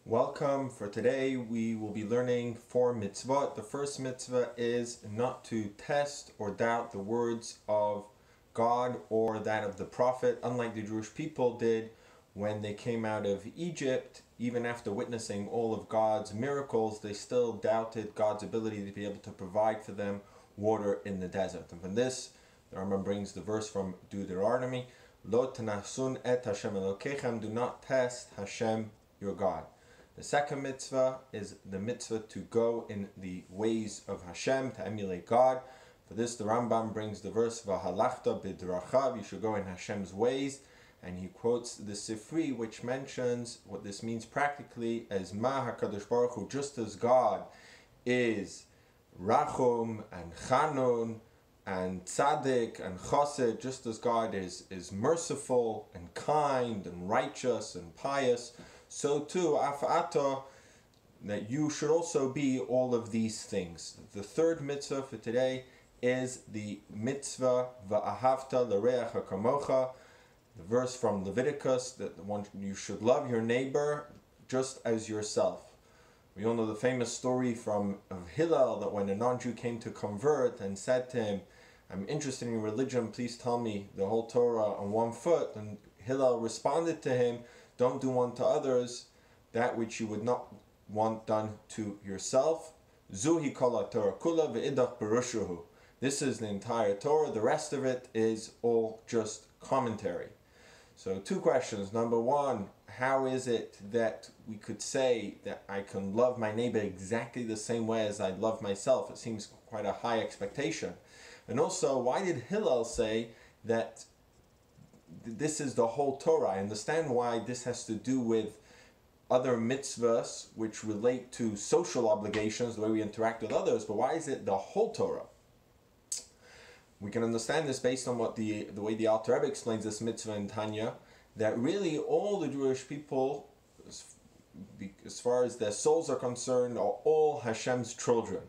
Welcome. For today we will be learning 4 mitzvah. The first mitzvah is not to test or doubt the words of God or that of the prophet, unlike the Jewish people did when they came out of Egypt. Even after witnessing all of God's miracles, they still doubted God's ability to be able to provide for them water in the desert. And from this, the Rambam brings the verse from Deuteronomy, Lo tanasun et Hashem Elokechem, do not test Hashem your God. The second mitzvah is the mitzvah to go in the ways of Hashem, to emulate God. For this, the Rambam brings the verse, V'halachta b'drachav, you should go in Hashem's ways. And he quotes the Sifri, which mentions what this means practically as Ma HaKadosh Baruch Hu, just as God is Rachum and Chanun and Tzaddik and Chassid, just as God is merciful and kind and righteous and pious, so too, Af'ata, that you should also be all of these things. The third mitzvah for today is the mitzvah Va'ahavta l'reach hakamocha, the verse from Leviticus, that you should love your neighbor just as yourself. We all know the famous story of Hillel, that when a non-Jew came to convert and said to him, I'm interested in your religion, please tell me the whole Torah on one foot. And Hillel responded to him, don't do unto others that which you would not want done to yourself. Zuhi kol Torah kula ve'idach berushuhu. This is the entire Torah. The rest of it is all just commentary. So 2 questions. Number 1, how is it that we could say that I can love my neighbor exactly the same way as I love myself? It seems quite a high expectation. And also, why did Hillel say that this is the whole Torah? I understand why this has to do with other mitzvahs which relate to social obligations, the way we interact with others, but why is it the whole Torah? We can understand this based on what the way the Alter Rebbe explains this mitzvah in Tanya, that really all the Jewish people, as far as their souls are concerned, are all Hashem's children.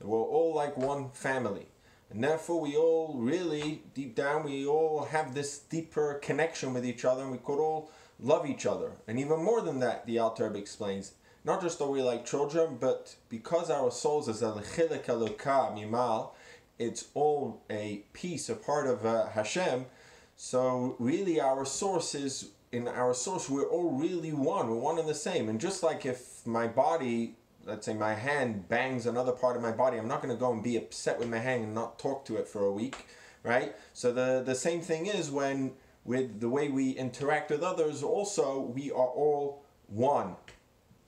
We're all like one family. And therefore we all really, deep down, we all have this deeper connection with each other, and we could all love each other. And even more than that, the Alter Rebbe explains, not just are we like children, but because our souls is al-chilek Eloka mimal, it's all a piece, a part of Hashem. So really in our source, we're all really one. We're one and the same. And just like if my body, let's say my hand bangs another part of my body, I'm not going to go and be upset with my hand and not talk to it for a week, right? So the same thing is with the way we interact with others also, we are all one.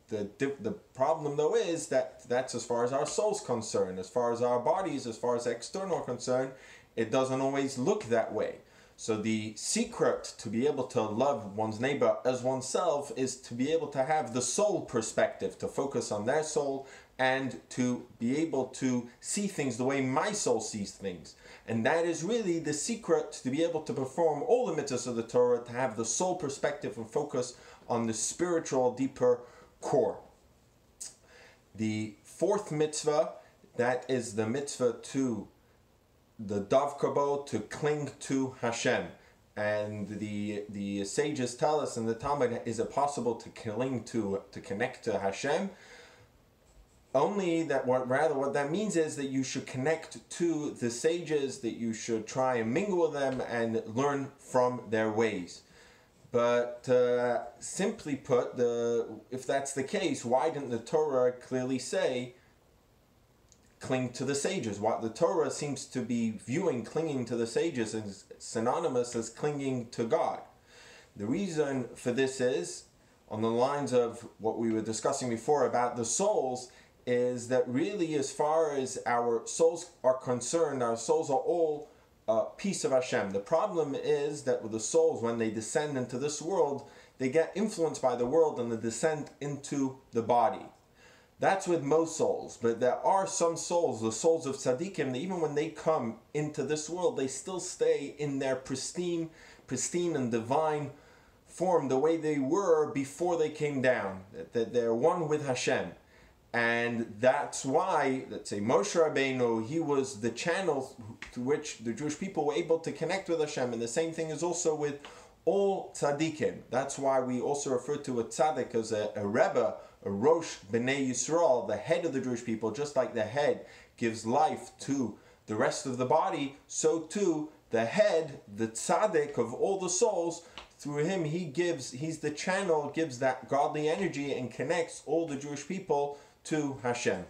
The problem though is that's as far as our soul's concerned. As far as our bodies, as far as external concerned, it doesn't always look that way. So the secret to be able to love one's neighbor as oneself is to be able to have the soul perspective, to focus on their soul and to be able to see things the way my soul sees things. And that is really the secret to be able to perform all the mitzvahs of the Torah, to have the soul perspective and focus on the spiritual, deeper core. The fourth mitzvah, that is the mitzvah to the davkabo, to cling to Hashem. And the sages tell us in the Talmud, is it possible to connect to Hashem? Only that what that means is that you should connect to the sages, that you should try and mingle with them and learn from their ways. But simply put, if that's the case, why didn't the Torah clearly say cling to the sages? What the Torah seems to be viewing clinging to the sages as synonymous as clinging to God. The reason for this is, on the lines of what we were discussing before about the souls, is that really as far as our souls are concerned, our souls are all a piece of Hashem. The problem is that with the souls, when they descend into this world, they get influenced by the world and they descend into the body. That's with most souls, but there are some souls, the souls of tzaddikim, that even when they come into this world, they still stay in their pristine and divine form, the way they were before they came down, that they're one with Hashem. And that's why, let's say, Moshe Rabbeinu, he was the channel through which the Jewish people were able to connect with Hashem. And the same thing is also with all tzaddikim. That's why we also refer to a tzaddik as a rebbe, a rosh b'nei Yisrael, the head of the Jewish people. Just like the head gives life to the rest of the body, so too the head, the tzaddik of all the souls, through him he's the channel, gives that godly energy and connects all the Jewish people to Hashem.